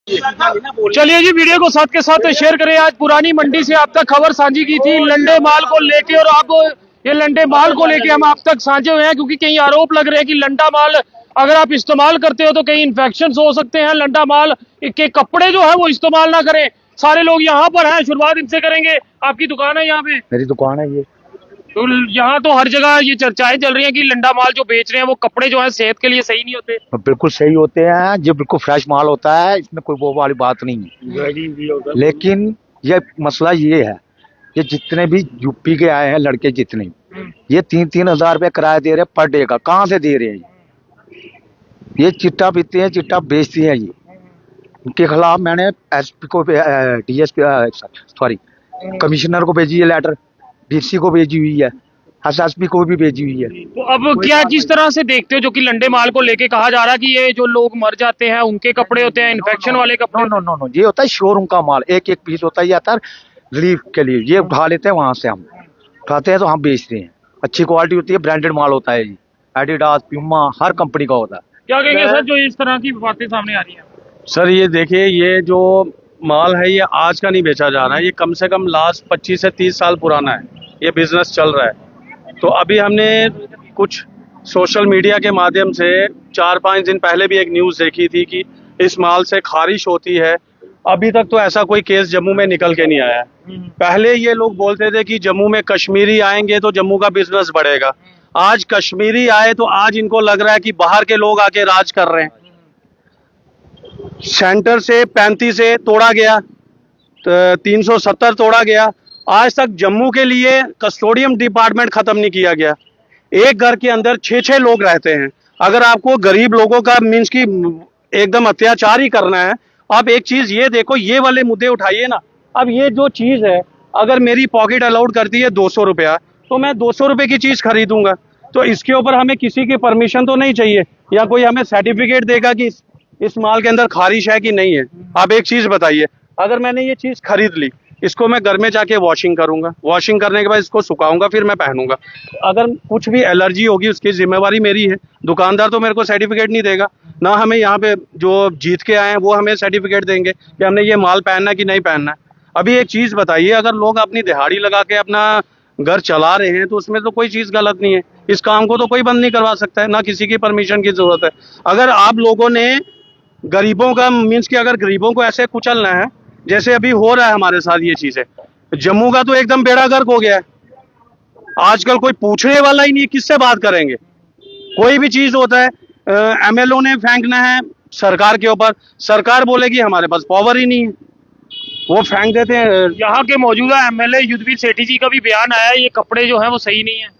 चलिए जी, वीडियो को साथ के साथ शेयर करें। आज पुरानी मंडी से आप तक खबर साझी की थी लंडे माल को लेके, और अब ये लंडे माल को लेके हम आप तक साझे हुए हैं, क्योंकि कई आरोप लग रहे हैं कि लंडा माल अगर आप इस्तेमाल करते हो तो कई इन्फेक्शन हो सकते हैं। लंडा माल के कपड़े जो है वो इस्तेमाल ना करें। सारे लोग यहाँ पर हैं, शुरुआत इनसे करेंगे। आपकी दुकान है यहाँ पे? मेरी दुकान है ये। तो यहाँ तो हर जगह ये चर्चाएं चल रही हैं कि लंडा माल जो बेच रहे हैं वो कपड़े जो है सेहत के लिए सही नहीं होते। बिल्कुल सही होते हैं, ये बिल्कुल फ्रेश माल होता है, इसमें कोई वो वाली बात नहीं है। लेकिन ये मसला ये है, ये जितने भी यूपी के आए हैं लड़के जितने, ये 3-3 हजार रुपये किराया दे रहे हैं पर डे का। कहाँ से दे रहे हैं ये चिट्टा पीते हैं, चिट्टा बेचते हैं। ये इनके खिलाफ मैंने एसपी को, डीएसपी, सॉरी, कमिश्नर को भेजी है लेटर, डीसी को भेजी हुई है, एसएसपी को भी भेजी हुई है। तो अब क्या जिस तरह से देखते हो जो कि लंडे माल को लेके कहा जा रहा है कि ये जो लोग मर जाते हैं उनके कपड़े होते हैं, इन्फेक्शन वाले कपड़े? नो, ये होता है शोरूम का माल, एक एक पीस होता है, ये आता है रिलीफ के लिए। ये उठा लेते हैं वहां से, हम उठाते हैं तो हम बेचते हैं। अच्छी क्वालिटी होती है, ब्रांडेड माल होता है जी, एडिडास, प्यूमा, हर कंपनी का होता है। क्या कहेंगे सर जो इस तरह की बातें सामने आ रही हैं? सर ये देखिए, ये जो माल है ये आज का नहीं बेचा जा रहा है, ये कम से कम लास्ट 25 से 30 साल पुराना है, ये बिजनेस चल रहा है। तो अभी हमने कुछ सोशल मीडिया के माध्यम से 4-5 दिन पहले भी एक न्यूज़ देखी थी कि इस माल से खारिश होती है। अभी तक तो ऐसा कोई केस जम्मू में निकल के नहीं आया है। पहले ये लोग बोलते थे कि जम्मू में कश्मीरी आएंगे तो जम्मू का बिजनेस बढ़ेगा। आज कश्मीरी आए तो आज इनको लग रहा है कि बाहर के लोग आके राज कर रहे हैं। सेंटर से 35 से तोड़ा गया, 370 तोड़ा गया। आज तक जम्मू के लिए कस्टोडियम डिपार्टमेंट खत्म नहीं किया गया। एक घर के अंदर 6-6 लोग रहते हैं। अगर आपको गरीब लोगों का मीन्स की एकदम अत्याचार ही करना है, आप एक चीज ये देखो, ये वाले मुद्दे उठाइए ना। अब ये जो चीज है, अगर मेरी पॉकेट अलाउड करती है 200 रुपया, तो मैं 200 रुपए की चीज खरीदूंगा। तो इसके ऊपर हमें किसी की परमिशन तो नहीं चाहिए, या कोई हमें सर्टिफिकेट देगा कि इस माल के अंदर खारिश है कि नहीं है। आप एक चीज बताइए, अगर मैंने ये चीज खरीद ली, इसको मैं घर में जाके वॉशिंग करूंगा, वॉशिंग करने के बाद इसको सुखाऊंगा, फिर मैं पहनूंगा। अगर कुछ भी एलर्जी होगी उसकी जिम्मेवारी मेरी है। दुकानदार तो मेरे को सर्टिफिकेट नहीं देगा ना। हमें यहाँ पे जो जीत के आए हैं वो हमें सर्टिफिकेट देंगे कि हमने ये माल पहनना है कि नहीं पहनना है। अभी एक चीज बताइए, अगर लोग अपनी दिहाड़ी लगा के अपना घर चला रहे हैं तो उसमें तो कोई चीज गलत नहीं है। इस काम को तो कोई बंद नहीं करवा सकता है, ना किसी की परमिशन की जरूरत है। अगर आप लोगों ने गरीबों का मीन्स कि अगर गरीबों को ऐसे कुचलना है जैसे अभी हो रहा है हमारे साथ ये चीजें, जम्मू का तो एकदम बेड़ा गर्क हो गया है। आजकल कोई पूछने वाला ही नहीं है, किससे बात करेंगे। कोई भी चीज होता है एमएलओ ने फेंकना है सरकार के ऊपर, सरकार बोलेगी हमारे पास पावर ही नहीं है, वो फेंक देते हैं। यहाँ के मौजूदा एमएलए युद्धवीर सेठी जी का भी बयान आया है, ये कपड़े जो है वो सही नहीं है।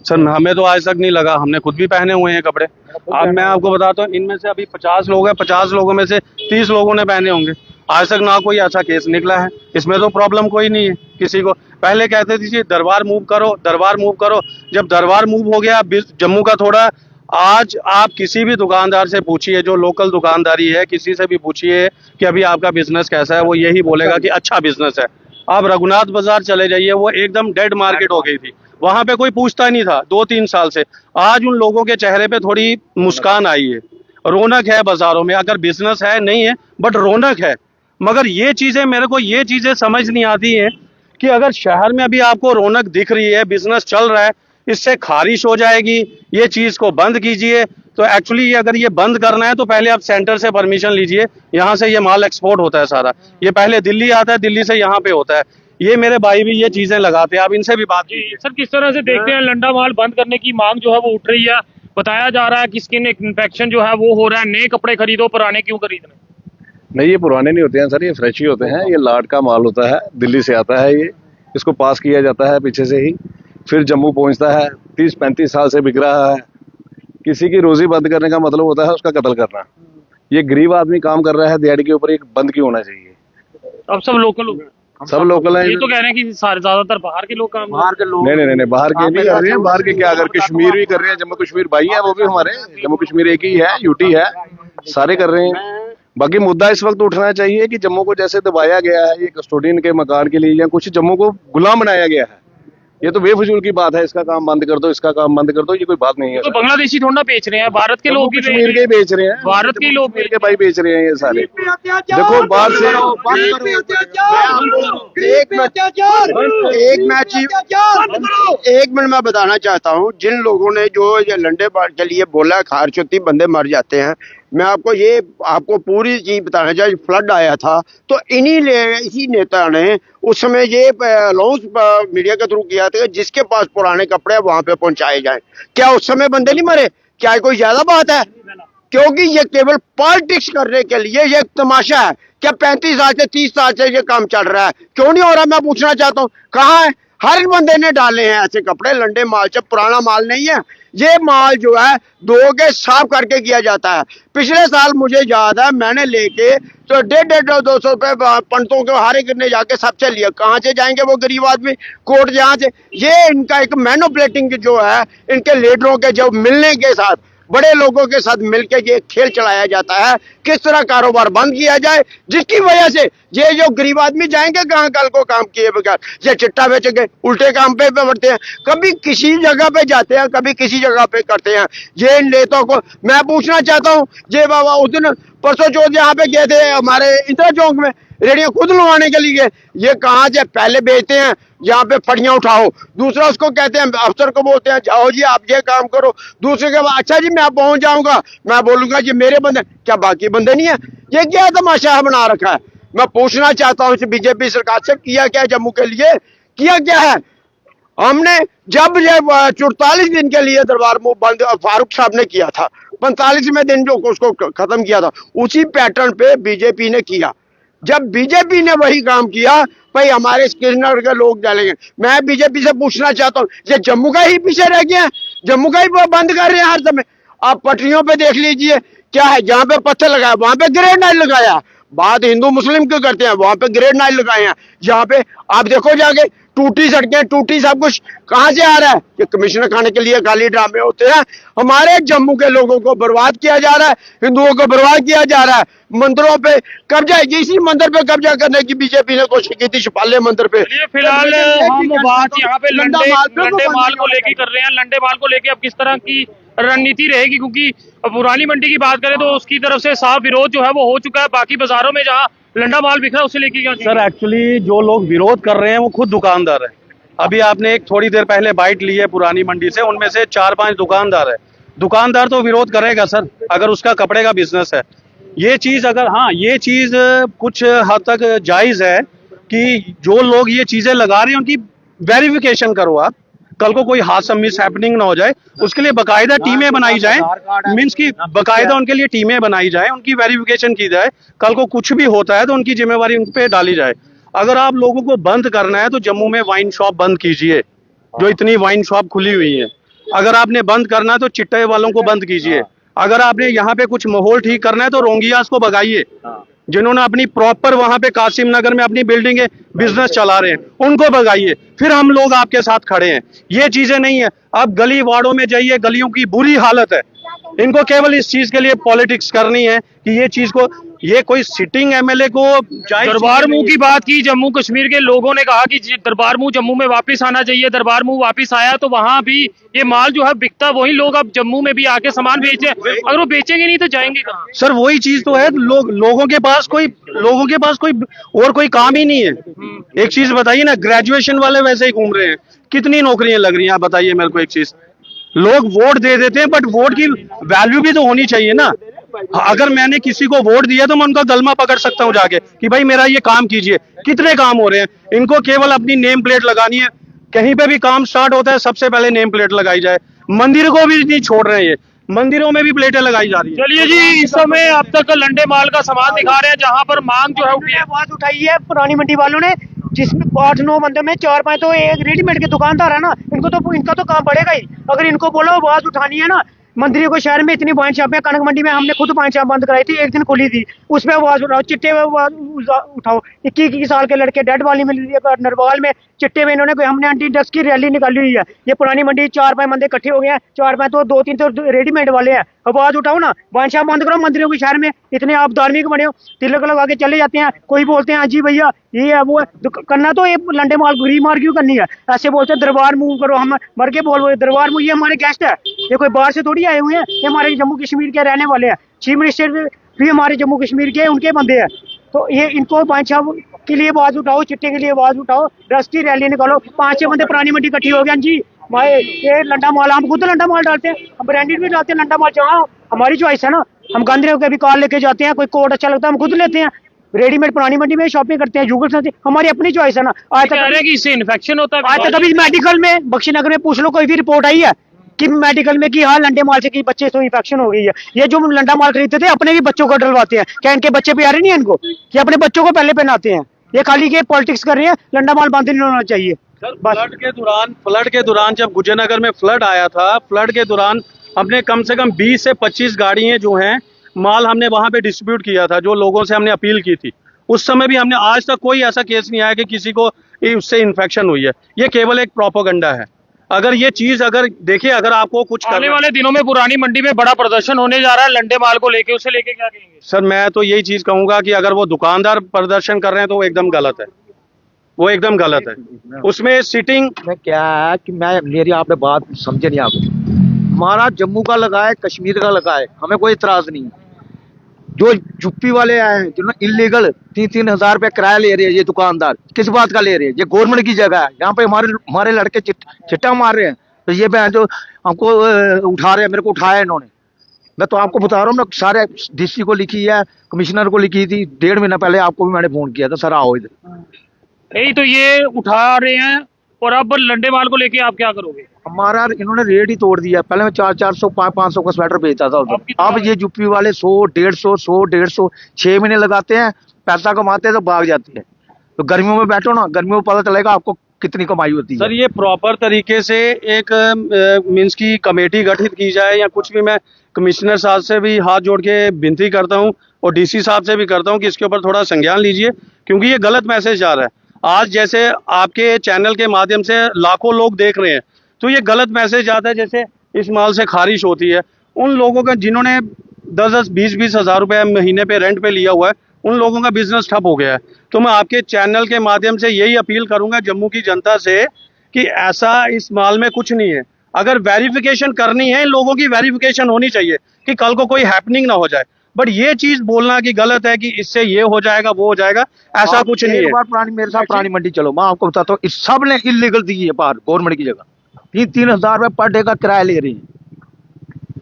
सर हमें तो आज तक नहीं लगा, हमने खुद भी पहने हुए हैं कपड़े। अब मैं आपको बताता हूँ, इनमें से अभी 50 लोग हैं, 50 लोगों में से 30 लोगों ने पहने होंगे। आज तक ना कोई ऐसा केस निकला है, इसमें तो प्रॉब्लम कोई नहीं है किसी को। पहले कहते थे जी दरबार मूव करो, दरबार मूव करो। जब दरबार मूव हो गया जम्मू का थोड़ा, आज आप किसी भी दुकानदार से पूछिए, जो लोकल दुकानदारी है, किसी से भी पूछिए कि अभी आपका बिजनेस कैसा है, वो यही बोलेगा कि अच्छा बिजनेस है। आप रघुनाथ बाजार चले जाइए, वो एकदम डेड मार्केट हो गई थी, वहां पे कोई पूछता नहीं था 2-3 साल से। आज उन लोगों के चेहरे पे थोड़ी मुस्कान आई है, रौनक है बाजारों में। अगर बिजनेस है नहीं है बट रौनक है। मगर ये चीजें, मेरे को ये चीजें समझ नहीं आती है कि अगर शहर में अभी आपको रौनक दिख रही है, बिजनेस चल रहा है, इससे खारिश हो जाएगी, ये चीज को बंद कीजिए। तो एक्चुअली अगर ये बंद करना है तो पहले आप सेंटर से परमिशन लीजिए। यहाँ से ये माल एक्सपोर्ट होता है सारा, ये पहले दिल्ली आता है, दिल्ली से यहाँ पे होता है। ये मेरे भाई भी ये चीजें लगाते हैं, आप इनसे भी बात कीजिए। सर किस तरह से देखते हैं लंडा माल बंद करने की मांग जो है वो उठ रही है? बताया जा रहा है कि स्किन इन्फेक्शन जो है वो हो रहा है। नए कपड़े खरीदो, पुराने क्यों खरीदने? नहीं, ये पुराने नहीं होते हैं सर, ये फ्रेश ही होते हैं। ये लाट का माल होता है, दिल्ली से आता है ये, इसको पास किया जाता है पीछे से ही, फिर जम्मू पहुंचता है। 30-35 साल से बिक रहा है। किसी की रोजी बंद करने का मतलब होता है उसका कत्ल करना। ये गरीब आदमी काम कर रहा है दिहाड़ी के ऊपर, एक बंद क्यों होना चाहिए? अब सब लोकल हो, सब लोकल है। ये तो कह रहे हैं कि सारे ज्यादातर बाहर के लोग काम, बाहर के लोग नहीं, बाहर के नहीं कर रहे हैं। बाहर के क्या, अगर कश्मीर भी कर रहे हैं, जम्मू कश्मीर भाई है वो भी हमारे, जम्मू कश्मीर एक ही है, यूटी है, सारे कर रहे हैं। बाकी मुद्दा इस वक्त उठना चाहिए कि जम्मू को जैसे दबाया गया है ये कस्टोडियन के मकान के लिए, या कुछ जम्मू को गुलाम बनाया गया है। ये तो बेफजूल की बात है, इसका काम बंद कर दो, इसका काम बंद कर दो, ये कोई बात नहीं है। तो बांग्लादेशी थोड़ा ना बेच रहे हैं, भारत के लोग भी कश्मीर के बेच रहे हैं, भारत के लोग कश्मीर के भाई बेच रहे हैं ये सारे। देखो बाहर से एक मिनट मैं बताना चाहता हूँ, जिन लोगों ने जो ये लंडे के लिए बोला खारचुत्ती बंदे मर जाते हैं, मैं आपको पूरी चीज बताना चाहिए। फ्लड आया था तो इसी नेता ने उस समय ये अनाउंस मीडिया के थ्रू किया था कि जिसके पास पुराने कपड़े हैं वहां पे पहुंचाए जाएं। क्या उस समय बंदे नहीं मरे? क्या कोई ज्यादा बात है? क्योंकि ये केवल पॉलिटिक्स करने के लिए ये तमाशा है। क्या 35 साल से 30 साल से ये काम चल रहा है? क्यों नहीं हो रहा? मैं पूछना चाहता हूँ, कहाँ है? हर बंदे ने डाले हैं ऐसे कपड़े लंडे माल से, पुराना माल नहीं है ये। माल जो है धो के साफ करके किया जाता है। पिछले साल मुझे याद है मैंने लेके तो 150-200 रुपए पंडितों के हारे गिरने जाके सबसे लिया। कहाँ से जाएंगे वो गरीब आदमी कोर्ट? जहाँ से ये इनका एक मैनिपुलेटिंग जो है, इनके लीडरों के जो मिलने के साथ बड़े लोगों के साथ मिलकर ये खेल चलाया जाता है, किस तरह कारोबार बंद किया जाए, जिसकी वजह से ये जो गरीब आदमी जाएंगे कहाँ कल को काम किए बगैर? ये चिट्टा बेचेंगे, उल्टे काम पे बढ़ते हैं, कभी किसी जगह पे जाते हैं, कभी किसी जगह पे करते हैं। ये इन नेताओं को मैं पूछना चाहता हूँ, ये बाबा उस दिन परसों चौथ यहाँ पे गए थे हमारे इंदिरा चौक में रेडियो खुद लुभाने के लिए, ये कहाँ से पहले बेचते हैं यहाँ पे फड़ियां उठाओ, दूसरा उसको कहते हैं अफसर को बोलते हैं जाओ जी आप ये काम करो, दूसरे के बाद अच्छा जी मैं पहुंच जाऊंगा, मैं बोलूंगा ये मेरे बंदे, क्या बाकी बंदे नहीं है? ये क्या तमाशा बना रखा है? मैं पूछना चाहता हूँ इस बीजेपी सरकार से, किया क्या जम्मू के लिए? किया क्या है? हमने जब ये 44 दिन के लिए दरबार मुंह बंद फारूक साहब ने किया था, 45वें दिन जो उसको खत्म किया था, उसी पैटर्न पे बीजेपी ने किया। जब बीजेपी ने वही काम किया, भाई हमारे श्रीनगर के लोग डालेंगे। मैं बीजेपी से पूछना चाहता हूँ, ये जम्मू का ही पीछे रह गया है? जम्मू का ही बंद कर रहे हैं हर समय। आप पटरियों पे देख लीजिए क्या है, जहाँ पे पत्थर लगाया वहां पे ग्रेड नाइट लगाया। बात हिंदू मुस्लिम क्यों करते हैं? वहां पे ग्रेड नाइट लगाए हैं, जहाँ पे आप देखो जाके टूटी सड़कें, टूटी सब कुछ, कहाँ से आ रहा है? ये कमिश्नर खाने के लिए खाली ड्रामे होते हैं। हमारे जम्मू के लोगों को बर्बाद किया जा रहा है, हिंदुओं को बर्बाद किया जा रहा है। मंदिरों पे कब्जा, इसी मंदिर पे कब्जा करने की बीजेपी ने कोशिश की थी, शिपाले मंदिर पे। फिलहाल हम बात यहाँ पे लंडे माल को लेके कर रहे हैं। लंडे माल को लेके अब किस तरह की रणनीति रहेगी, क्योंकि पुरानी मंडी की बात करें तो उसकी तरफ से साफ विरोध जो है वो हो चुका है। बाकी बाजारों में जहाँ लंडा माल बिक रहा है उसे लेके क्या? सर एक्चुअली जो लोग विरोध कर रहे हैं वो खुद दुकानदार है। अभी आपने एक थोड़ी देर पहले बाइट ली है पुरानी मंडी से, उनमें से 4-5 दुकानदार है। दुकानदार तो विरोध करेगा सर, अगर उसका कपड़े का बिजनेस है। ये चीज अगर हाँ, ये चीज कुछ हद तक जायज है कि जो लोग ये चीजें लगा रहे हैं उनकी वेरिफिकेशन करो आप। कल को कोई हादसा मिस हैपनिंग ना हो जाए, उसके लिए बकायदा टीमें बनाई जाए, मीन्स की बकायदा उनके लिए टीमें बनाई जाए, उनकी वेरिफिकेशन की जाए। कल को कुछ भी होता है तो उनकी जिम्मेवारी उन पे डाली जाए। अगर आप लोगों को बंद करना है तो जम्मू में वाइन शॉप बंद कीजिए, जो इतनी वाइन शॉप खुली हुई है। अगर आपने बंद करना है तो चिट्टे वालों को बंद कीजिए। अगर आपने यहाँ पे कुछ माहौल ठीक करना है तो रोंगियास को भगाइए, जिन्होंने अपनी प्रॉपर वहां पे कासिम नगर में अपनी बिल्डिंग बिजनेस चला रहे हैं, उनको भगाइए। फिर हम लोग आपके साथ खड़े हैं। ये चीजें नहीं है। आप गली वार्डों में जाइए, गलियों की बुरी हालत है। इनको केवल इस चीज के लिए पॉलिटिक्स करनी है कि ये चीज को, ये कोई सिटिंग एमएलए को दरबार मुंह की बात की। जम्मू कश्मीर के लोगों ने कहा कि दरबार मुंह जम्मू में वापस आना चाहिए। दरबार मुंह वापस आया तो वहां भी ये माल जो है बिकता, वही लोग अब जम्मू में भी आके सामान बेचे। अगर वो बेचेंगे नहीं तो जाएंगे कहाँ? सर वही चीज तो है, लोगों के पास कोई और कोई काम ही नहीं है। एक चीज बताइए ना, ग्रेजुएशन वाले वैसे ही घूम रहे हैं, कितनी नौकरियां लग रही हैं? आप बताइए मेरे को एक चीज। लोग वोट दे देते हैं, बट वोट की वैल्यू भी तो होनी चाहिए ना। अगर मैंने किसी को वोट दिया तो मैं उनका गलमा पकड़ सकता हूं जाके कि भाई मेरा ये काम कीजिए। कितने काम हो रहे हैं? इनको केवल अपनी नेम प्लेट लगानी है। कहीं पे भी काम स्टार्ट होता है सबसे पहले नेम प्लेट लगाई जाए। मंदिर को भी नहीं छोड़ रहे हैं, ये मंदिरों में भी प्लेटें लगाई जा रही है। चलिए जी, इस समय अब तक लंडे माल का सामान दिखा रहे हैं जहां पर मांग जो है उठी है। आवाज उठाई है पुरानी मंडी वालों ने, जिसमें 8-9 बंदे में 4-5 तो एक रेडीमेड के दुकानदार है ना, इनका तो काम बढ़ेगा ही। अगर इनको बोलो आवाज उठानी है ना, मंदिरों को शहर में इतनी वाइन शॉप है, कनक मंडी में हमने खुद वाइन शॉप बंद कराई थी, एक दिन खुली थी, उसमें आवाज उठाओ, चिट्टे में आवाज उठाओ। 21 साल के लड़के डेड वाली में नरवाल में चिट्टे में इन्होंने, हमने एंटी ड्रग्स की रैली निकाली हुई है। ये पुरानी मंडी 4-5 बंदे इकट्ठे हो गए हैं, 4-5 तो 2-3 तो रेडीमेड वाले हैं। आवाज उठाओ ना, वाइन शॉप बंद करो। मंदिरों के शहर में इतने आप धार्मिक बने हो, तिलक लगा के चले जाते हैं। कोई बोलते हैं हाँ जी भैया ये है वो है, तो करना तो ये लंडे माल गरीब मार क्यों करनी है? ऐसे बोलते हैं दरबार मूव करो, हम मर के बोल दरबार मूव, ये हमारे गेस्ट है, ये कोई बाहर से थोड़ी आए हुए हैं, ये हमारे जम्मू कश्मीर के रहने वाले हैं। चीफ मिनिस्टर भी हमारे जम्मू कश्मीर के उनके बंदे हैं। तो ये इनको वाइन शॉप के लिए आवाज उठाओ, चिट्टे के लिए आवाज उठाओ, रस्ती रैली निकालो। 5-6 बंदे पुरानी मंडी इकट्ठी हो गए जी भाई ये लंडा माल, हम खुद लंडा माल डालते हैं, हम ब्रांडेड भी डालते हैं लंडा माल, जहाँ हमारी चॉइस है ना। हम गांधी के भी कार लेके जाते हैं, कोई कोट अच्छा लगता है हम खुद लेते हैं। रेडीमेड पुरानी मंडी में शॉपिंग करते हैं, जुगल से हमारी अपनी चॉइस है ना। आज कह रहे हैं कि इससे इन्फेक्शन होता है। आज तक कभी मेडिकल में बख्शीनगर में पूछ लो, कोई भी रिपोर्ट आई है कि मेडिकल में कि हाँ लंडे माल से कि बच्चे से इन्फेक्शन हो गई है? ये जो लंडा माल खरीदते थे अपने भी बच्चों को डलवाते हैं, क्या इनके बच्चे प्यारे नहीं है इनको कि अपने बच्चों को पहले पहनाते हैं? ये खाली के पॉलिटिक्स कर रहे हैं, लंडा माल बंद नहीं होना चाहिए। सर फ्लड के दौरान जब गुजरनगर में फ्लड आया था, फ्लड के दौरान हमने कम से कम 20 से 25 गाड़ियां जो हैं माल हमने वहां पे डिस्ट्रीब्यूट किया था, जो लोगों से हमने अपील की थी। उस समय भी हमने, आज तक कोई ऐसा केस नहीं आया कि किसी को उससे इन्फेक्शन हुई है। ये केवल एक प्रोपोगंडा है। अगर ये चीज अगर देखिए, अगर आपको कुछ आने वाले दिनों में पुरानी मंडी में बड़ा प्रदर्शन होने जा रहा है लंडे माल को लेके, उसे लेके क्या कहेंगे? सर मैं तो यही चीज कहूंगा कि अगर वो दुकानदार प्रदर्शन कर रहे हैं तो वो एकदम गलत है, वो एकदम गलत है। उसमें सिटिंग में क्या है कि मेरी आपने बात समझे नहीं। आप हमारा जम्मू का लगा है, कश्मीर का लगा है, हमें कोई इतराज नहीं। जो यूपी वाले आए हैं जिन्होंने इलीगल 3-3 हजार रुपया किराया ले रहे हैं, ये दुकानदार किस बात का ले रहे हैं? ये गवर्नमेंट की जगह है, यहाँ पे हमारे लड़के चिट्टा मार रहे हैं, तो ये बहन जो हमको उठा रहे हैं, मेरे को उठाया इन्होंने। मैं तो आपको बता रहा हूँ, मैं सारे डीसी को लिखी है, कमिश्नर को लिखी थी, 1.5 महीना पहले आपको भी मैंने फोन किया था, सर आओ इधर। यही तो ये उठा रहे हैं, और अब लंडे माल को लेके आप क्या करोगे? हमारा इन्होंने रेट ही तोड़ दिया। पहले मैं 400, 500 का स्वेटर बेचता था उधर, अब ये यूपी वाले 100, 150, 6 महीने लगाते हैं, पैसा कमाते हैं तो भाग जाते हैं। तो गर्मियों में बैठो ना, गर्मियों में पता चलेगा आपको कितनी कमाई होती है। सर ये प्रॉपर तरीके से एक मीन्स की कमेटी गठित की जाए या कुछ भी। मैं कमिश्नर साहब से भी हाथ जोड़ के विनती करता हूं और डीसी साहब से भी करता हूं कि इसके ऊपर थोड़ा संज्ञान लीजिए, क्योंकि ये गलत मैसेज जा रहा है। आज जैसे आपके चैनल के माध्यम से लाखों लोग देख रहे हैं, तो ये गलत मैसेज जाता है जैसे इस माल से खारिश होती है। उन लोगों का जिन्होंने 10-10, 20-20 हजार रुपए महीने पे रेंट पे लिया हुआ है, उन लोगों का बिजनेस ठप हो गया है। तो मैं आपके चैनल के माध्यम से यही अपील करूंगा जम्मू की जनता से कि ऐसा इस माल में कुछ नहीं है। अगर वेरिफिकेशन करनी है, इन लोगों की वेरिफिकेशन होनी चाहिए कि कल को कोई हैपनिंग ना हो जाए। बट ये चीज बोलना कि गलत है कि इससे ये हो जाएगा वो हो जाएगा, ऐसा कुछ नहीं है। पुरानी मेरे साथ पुरानी मंडी चलो, मैं आपको बताता हूँ, इस सब ने इलीगल दी है बाहर गवर्नमेंट की जगह। 3-3 हजार रुपए पर डे का किराया ले रही है।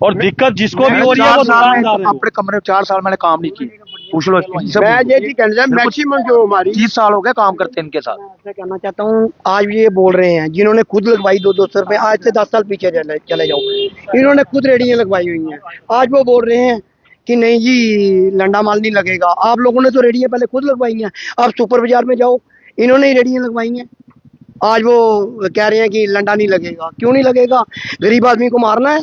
और दिक्कत जिसको भी हो रही है वो दुकानदार है। अपने कमरे में 4 साल मैंने काम नहीं किया, पूछ लो। मैं ये जी कहना चाहता मैक्सिमम जो हमारी 30 साल हो गए काम करते हैं इनके साथ। मैं कहना चाहता हूँ, आज ये बोल रहे हैं जिन्होंने खुद लगवाई 200 रुपए, आज से 10 साल पीछे चले जाओ, इन्होंने खुद रेडियां लगवाई हुई हैं। आज वो बोल रहे हैं कि नहीं जी लंडा माल नहीं लगेगा। आप लोगों ने तो रेडियां पहले खुद लगवाई हैं। आप सुपर बाजार में जाओ, इन्होंने ही रेडियां लगवाई हैं। आज वो कह रहे हैं कि लंडा नहीं लगेगा। क्यों नहीं लगेगा? गरीब आदमी को मारना है,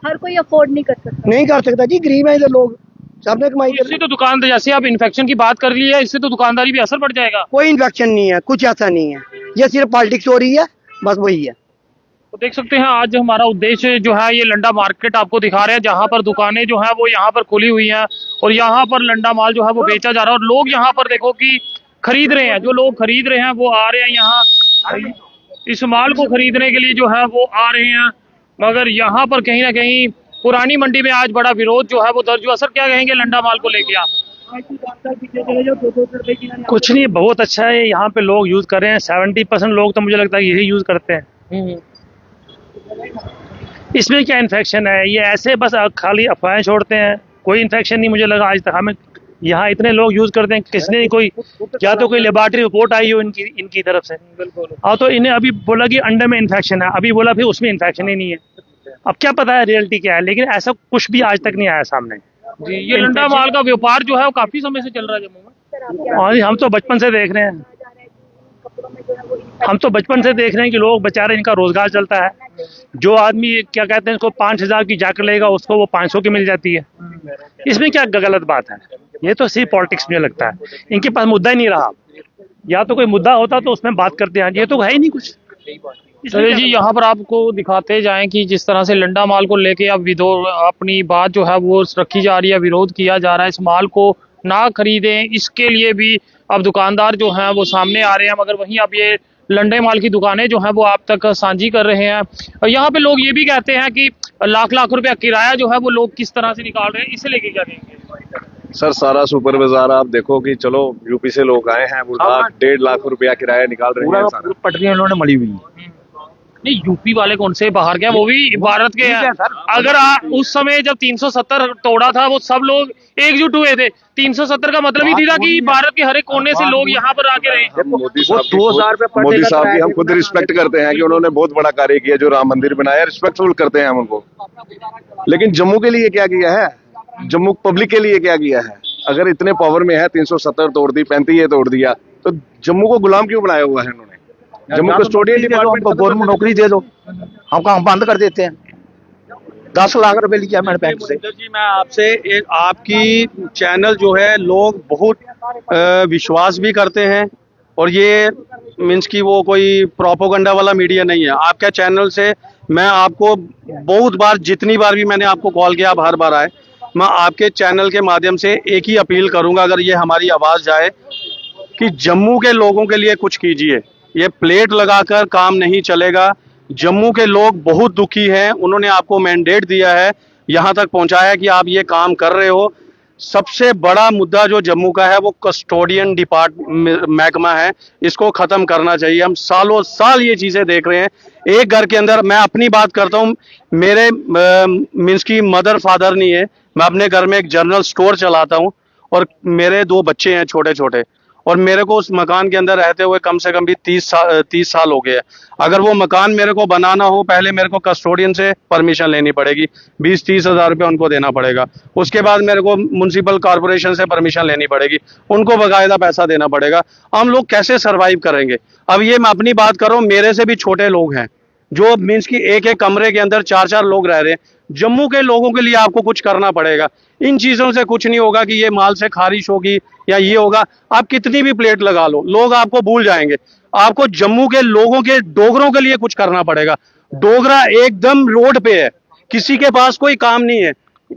हर कोई अफोर्ड नहीं कर सकता। नहीं कर सकता जी, गरीब है इधर लोग, सबने कमाई कर। इससे तो दुकानदार, जैसे आप इन्फेक्शन की बात कर ली है, इससे तो दुकानदारी भी असर पड़ जाएगा। कोई इन्फेक्शन नहीं है, कुछ ऐसा नहीं है, ये सिर्फ पॉलिटिक्स हो रही है, बस वही है। तो देख सकते हैं आज हमारा उद्देश्य जो है ये लंडा मार्केट आपको दिखा रहे हैं, जहां पर दुकानें जो है वो यहाँ पर खुली हुई हैं और यहाँ पर लंडा माल जो है वो बेचा जा रहा है। और लोग यहाँ पर देखो कि खरीद रहे हैं, जो लोग खरीद रहे हैं वो आ रहे हैं यहाँ इस माल को खरीदने के लिए जो है वो आ रहे हैं। मगर यहाँ पर कहीं ना कहीं पुरानी मंडी में आज बड़ा विरोध जो है वो दर्ज हुआ। सर क्या कहेंगे लंडा माल को लेके आप? कुछ नहीं, बहुत अच्छा है, यहाँ पे लोग यूज कर रहे हैं। 70% लोग तो मुझे लगता है यही यूज करते हैं। इसमें क्या इन्फेक्शन है? ये ऐसे बस खाली अफवाहें छोड़ते हैं, कोई इन्फेक्शन नहीं मुझे लगा आज तक। हमें यहाँ इतने लोग यूज करते हैं, किसने कोई या तो कोई लेबोरेटरी रिपोर्ट आई हो इनकी तरफ से। हाँ, तो इन्हें अभी बोला कि अंडर में इन्फेक्शन है, अभी बोला फिर उसमें इन्फेक्शन ही नहीं है। अब क्या पता है रियलिटी क्या है, लेकिन ऐसा कुछ भी आज तक नहीं आया सामने। जी, ये लंडा माल का व्यापार जो है वो काफी समय से चल रहा है जम्मू में। और हम तो बचपन से देख रहे हैं, कि लोग बेचारे इनका रोजगार चलता है। जो आदमी क्या कहते हैं इसको 5,000 की जैकेट लेगा, उसको वो 500 की मिल जाती है। इसमें क्या गलत बात है? ये तो सिर्फ पॉलिटिक्स मुझे लगता है, इनके पास मुद्दा ही नहीं रहा। या तो कोई मुद्दा होता तो उसमें बात करते हैं, ये तो है ही नहीं कुछ। चलिए जी, यहाँ पर आपको दिखाते जाएं कि जिस तरह से लंडा माल को लेके अब अपनी बात जो है वो रखी जा रही है, विरोध किया जा रहा है। इस माल को ना खरीदें, इसके लिए भी अब दुकानदार जो हैं वो सामने आ रहे हैं, मगर वहीं अब ये लंडे माल की दुकानें जो हैं वो आप तक साझी कर रहे हैं। और यहाँ पे लोग ये भी कहते हैं कि लाख लाख रुपया किराया जो है वो लोग किस तरह से निकाल रहे हैं, इसे लेके क्या कहेंगे? सर सारा सुपर बाजार आप देखो कि चलो यूपी से लोग आए हैं, वो 1.5 लाख रुपया किराया निकाल रहे हैं सारा। पटरियां उन्होंने मली हुई है। नहीं, यूपी वाले कौन से बाहर गया, वो भी भारत के हैं। अगर उस समय जब 370 तोड़ा था वो सब लोग एकजुट हुए थे। 370 का मतलब ही थी था कि भारत के हर एक कोने से लोग यहाँ पर आके रहे। मोदी साहब की हम खुद रिस्पेक्ट करते हैं कि उन्होंने बहुत बड़ा कार्य किया, जो राम मंदिर बनाया, रिस्पेक्टफुल करते हैं हम उनको। लेकिन जम्मू के लिए क्या किया है, जम्मू पब्लिक के लिए क्या किया है? अगर इतने पावर में है, 370 तोड़ दी, 35 तोड़ दिया, तो जम्मू को गुलाम क्यों बनाया हुआ है इन्होंने? जम्मू कस्टोडियन डिपार्टमेंट को गवर्नमेंट नौकरी दे दो, हम काम बंद कर देते हैं। 10 लाख रुपए लिया मैंने बैंक से। जी मैं आपसे आपकी चैनल जो है लोग बहुत विश्वास भी करते हैं, और ये मीन्स की वो कोई प्रोपोगंडा वाला मीडिया नहीं है। आपके चैनल से मैं आपको बहुत बार, जितनी बार भी मैंने आपको कॉल किया, आप हर बार आए। मैं आपके चैनल के माध्यम से एक ही अपील करूंगा, अगर ये हमारी आवाज जाए, कि जम्मू के लोगों के लिए कुछ कीजिए। ये प्लेट लगाकर काम नहीं चलेगा। जम्मू के लोग बहुत दुखी हैं, उन्होंने आपको मैंडेट दिया है, यहाँ तक पहुँचाया कि आप ये काम कर रहे हो। सबसे बड़ा मुद्दा जो जम्मू का है वो कस्टोडियन महकमा है, इसको खत्म करना चाहिए। हम सालों साल ये चीजें देख रहे हैं। एक घर के अंदर, मैं अपनी बात करता हूँ, मेरे मीन्स की मदर फादर नहीं है, मैं अपने घर में एक जनरल स्टोर चलाता हूँ, और मेरे 2 बच्चे हैं छोटे छोटे, और मेरे को उस मकान के अंदर रहते हुए कम से कम भी 30 साल हो गए। अगर वो मकान मेरे को बनाना हो, पहले मेरे को कस्टोडियन से परमिशन लेनी पड़ेगी, 20-30 हज़ार रुपये उनको देना पड़ेगा। उसके बाद मेरे को म्युनिसिपल कॉर्पोरेशन से परमिशन लेनी पड़ेगी, उनको बाकायदा पैसा देना पड़ेगा। हम लोग कैसे सर्वाइव करेंगे? अब ये मैं अपनी बात कर रहा हूँ, मेरे से भी छोटे लोग हैं जो मीन्स की एक कमरे के अंदर 4-4 लोग रह रहे हैं। जम्मू के लोगों के लिए आपको कुछ करना पड़ेगा। इन चीजों से कुछ नहीं होगा कि ये माल से खारिश होगी या ये होगा। आप कितनी भी प्लेट लगा लो, लोग आपको भूल जाएंगे। आपको जम्मू के लोगों के, डोगरों के लिए कुछ करना पड़ेगा। डोगरा एकदम रोड पे है, किसी के पास कोई काम नहीं है।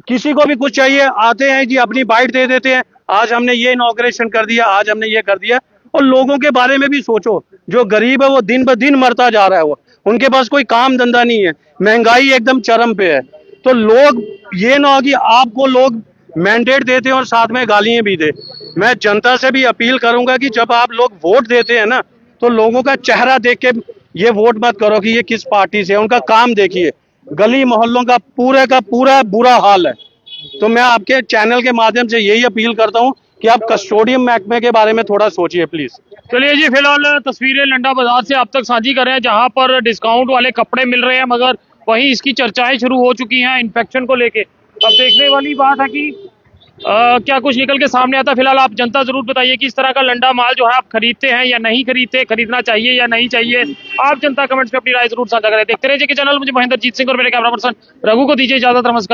किसी को भी कुछ चाहिए, आते हैं जी, अपनी बाइट दे देते हैं, आज हमने ये इनॉग्रेशन कर दिया, आज हमने ये कर दिया। और लोगों के बारे में भी सोचो, जो गरीब है वो दिन ब दिन मरता जा रहा है, वो उनके पास कोई काम धंधा नहीं है, महंगाई एकदम चरम पे है। तो लोग, ये ना हो कि आपको लोग मैंडेट देते हैं और साथ में गालियां भी दे। मैं जनता से भी अपील करूंगा कि जब आप लोग वोट देते हैं ना, तो लोगों का चेहरा देख के ये वोट मत करो कि ये किस पार्टी से है, उनका काम देखिए। गली मोहल्लों का पूरा बुरा हाल है। तो मैं आपके चैनल के माध्यम से यही अपील करता हूं कि आप कस्टोडियन महकमे के बारे में थोड़ा सोचिए प्लीज। चलिए जी, फिलहाल तस्वीरें लंडा बाजार से आप तक साझी कर रहे हैं, जहां पर डिस्काउंट वाले कपड़े मिल रहे हैं, मगर वहीं इसकी चर्चाएं शुरू हो चुकी हैं इन्फेक्शन को लेके। अब देखने वाली बात है कि क्या कुछ निकल के सामने आता है। फिलहाल आप जनता जरूर बताइए कि इस तरह का लंडा माल जो है आप खरीदते हैं या नहीं खरीदते, खरीदना चाहिए या नहीं चाहिए। आप जनता कमेंट्स में अपनी राय जरूर साझा करें। देखते रहिए कि चैनल, मुझे महेंद्रजीत सिंह और मेरे कैमरा पर्सन रघु को दीजिए इजाजत। नमस्कार।